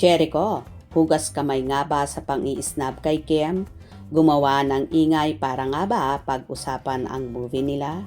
Jericho, hugas kamay nga ba sa pang-i-snap kay Kim? Gumawa ng ingay para nga ba pag-usapan ang movie nila?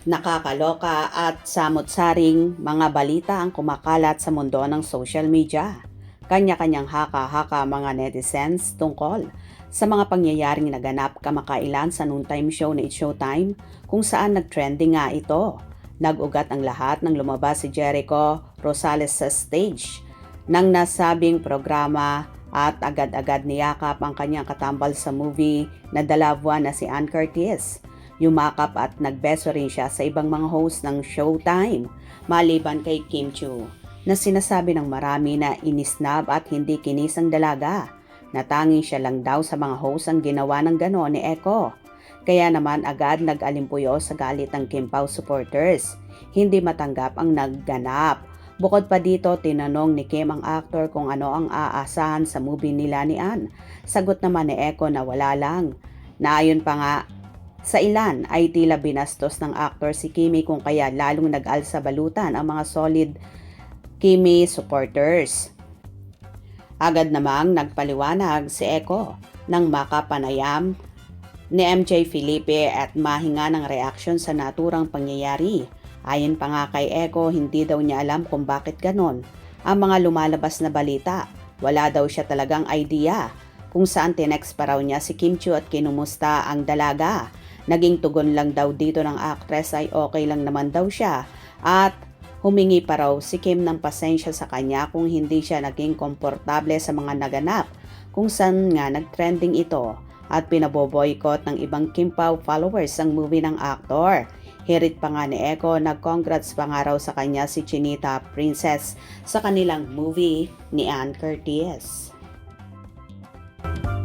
Nakakaloka at samot-saring mga balita ang kumakalat sa mundo ng social media. Kanya-kanyang haka-haka mga netizens tungkol sa mga pangyayaring naganap kamakailan sa noontime show na It's Showtime kung saan nagtrending nga ito. Nag-ugat ang lahat nang lumabas si Jericho Rosales sa stage ng nasabing programa at agad-agad niyakap ang kanyang katambal sa movie na dalawa na si Ann Curtis. Yumakap at nagbeso rin siya sa ibang mga host ng Showtime, maliban kay Kim Chiu, na sinasabi ng marami na inisnab at hindi kinis ang dalaga, na tanging siya lang daw sa mga host ang ginawa ng gano'n ni Echo. Kaya naman agad nag-alimpuyo sa galit ng Kim Pao supporters. Hindi matanggap ang nagganap. Bukod pa dito, tinanong ni Kim ang actor kung ano ang aasahan sa movie nila ni Ann. Sagot naman ni Echo na wala lang. Naayon pa nga, sa ilan ay tila binastos ng actor si Kimi kung kaya lalong nag-alsa balutan ang mga solid Kimi supporters. Agad namang nagpaliwanag si Echo ng makapanayam ni MJ Felipe at mahinga ng reaksyon sa naturang pangyayari. Ayon pa nga kay Echo, hindi daw niya alam kung bakit ganon ang mga lumalabas na balita. Wala daw siya talagang idea kung saan tinext pa raw niya si Kim Chiu at kinumusta ang dalaga. Naging tugon lang daw dito ng actress ay okay lang naman daw siya at humingi pa raw si Kim ng pasensya sa kanya kung hindi siya naging komportable sa mga naganap kung saan nga nagtrending ito at pinaboboykot ng ibang Kim Pao followers ang movie ng actor. Hirit pa nga ni Echo, nag-congrats pa nga raw sa kanya si Chinita Princess sa kanilang movie ni Ann Curtis.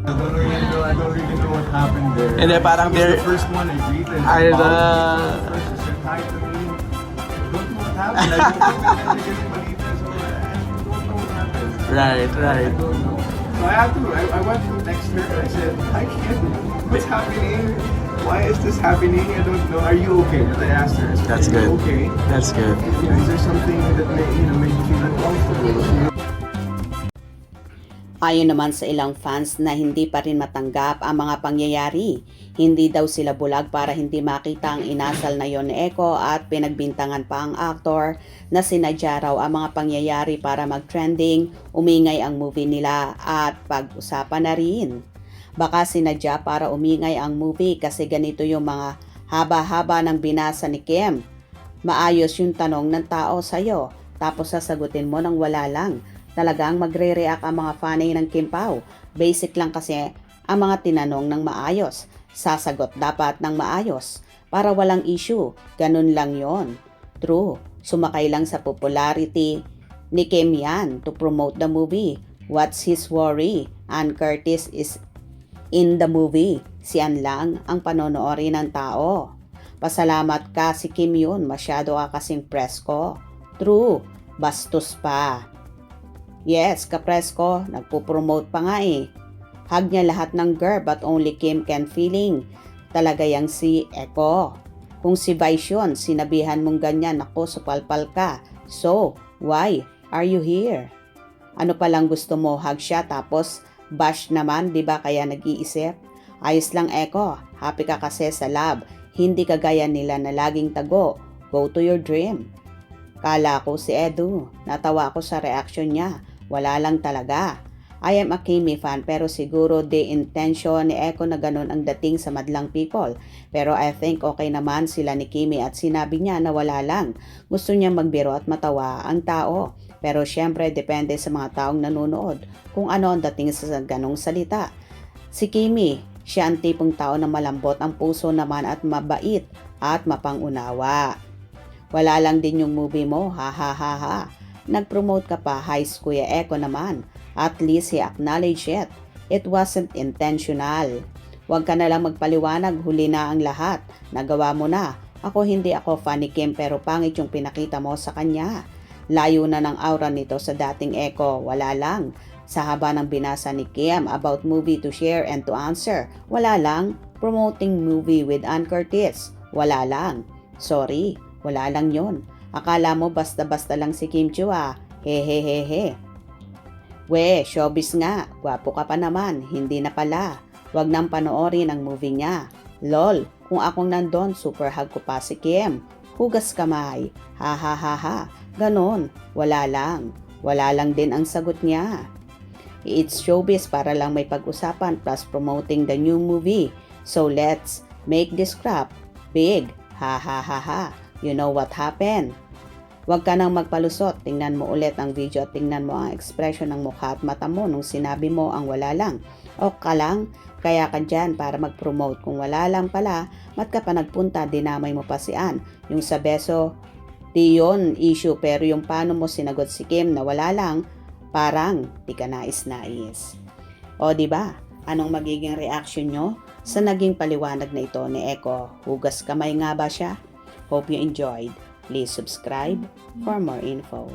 I don't really know what happened there. And then parang Because they're... the first one I greeted. I First know. she said hi to me. I don't know what happened. I don't know what happened. Right. I don't know. So I had to. I went to text her. I said, hi Kim, what's happening? Why is this happening? I don't know. Are you okay? And I asked her. I said, That's "Are you good. Okay. That's good. Is there something that made you feel uncomfortable? Ayon naman sa ilang fans na hindi pa rin matanggap ang mga pangyayari. Hindi daw sila bulag para hindi makita ang inasal na yon ni Echo at pinagbintangan pa ang aktor na sinadya raw ang mga pangyayari para mag-trending, umingay ang movie nila at pag-usapan na rin. Baka sinadya para umingay ang movie kasi ganito yung mga haba-haba ng binasa ni Kim. Maayos yung tanong ng tao sa'yo tapos sasagutin mo ng wala lang. Talagang magre-react ang mga fanay ng Kim Pao. Basic lang kasi ang mga tinanong ng maayos. Sasagot dapat ng maayos para walang issue. Ganun lang yon. True, sumakay lang sa popularity ni Kim yan to promote the movie. What's his worry? Ann Curtis is in the movie. Si Ann lang ang panonoorin ng tao. Pasalamat ka si Kim yun. Masyado ka kasing presko. True, bastos pa. Yes, kapresko, nagpo-promote pa nga eh. Hug niya lahat ng girl but only Kim can feeling. Talaga yang si Echo. Kung si Vice yun, sinabihan mong ganyan, ako supalpal ka. So, why are you here? Ano palang gusto mo, hug siya tapos bash naman, di ba kaya nag-iisip? Ayos lang Echo, happy ka kasi sa love. Hindi kagaya nila na laging tago. Go to your dream. Kala ko si Edu, natawa ako sa reaction niya. Wala lang talaga. I am a Kimi fan pero siguro the intention ni Echo na ganun ang dating sa madlang people. Pero I think okay naman sila ni Kimi at sinabi niya na wala lang. Gusto niya magbiro at matawa ang tao. Pero syempre depende sa mga taong nanonood kung ano ang dating sa ganong salita. Si Kimi, siya ang tipong tao na malambot ang puso naman at mabait at mapangunawa. Wala lang din yung movie mo, ha ha ha ha. Nag-promote ka pa, High Kuya Echo naman. At least he acknowledged it. It wasn't intentional. Huwag ka na lang magpaliwanag, huli na ang lahat. Nagawa mo na. Hindi ako fan ni Kim pero pangit yung pinakita mo sa kanya. Layo na ng aura nito sa dating Echo, wala lang. Sa haba ng binasa ni Kim about movie to share and to answer, wala lang. Promoting movie with Ann Curtis, wala lang. Sorry, wala lang yon. Akala mo basta-basta lang si Kim Chiu Hehehehe. We, showbiz nga. Gwapo ka pa naman. Hindi na pala. Wag nang panoorin ang movie niya. Lol, kung akong nandun, super hug ko pa si Kim. Hugas kamay. Ha ha ha ha. Ganon. Wala lang. Wala lang din ang sagot niya. It's showbiz para lang may pag-usapan plus promoting the new movie. So let's make this crap big. Ha ha ha ha. You know what happened? Huwag ka nang magpalusot, tingnan mo ulit ang video at tingnan mo ang ekspresyon ng mukha at mata mo nung sinabi mo ang wala lang. O ka lang, kaya ka dyan para mag-promote. Kung wala lang pala, mat ka pa nagpunta, dinamay mo pa si Ann. Yung sa beso, di yun issue, pero yung paano mo sinagot si Kim na wala lang, parang di ka nais-nais. O diba, anong magiging reaction nyo sa naging paliwanag na ito ni Echo? Hugas kamay nga ba siya? Hope you enjoyed. Please subscribe for more info.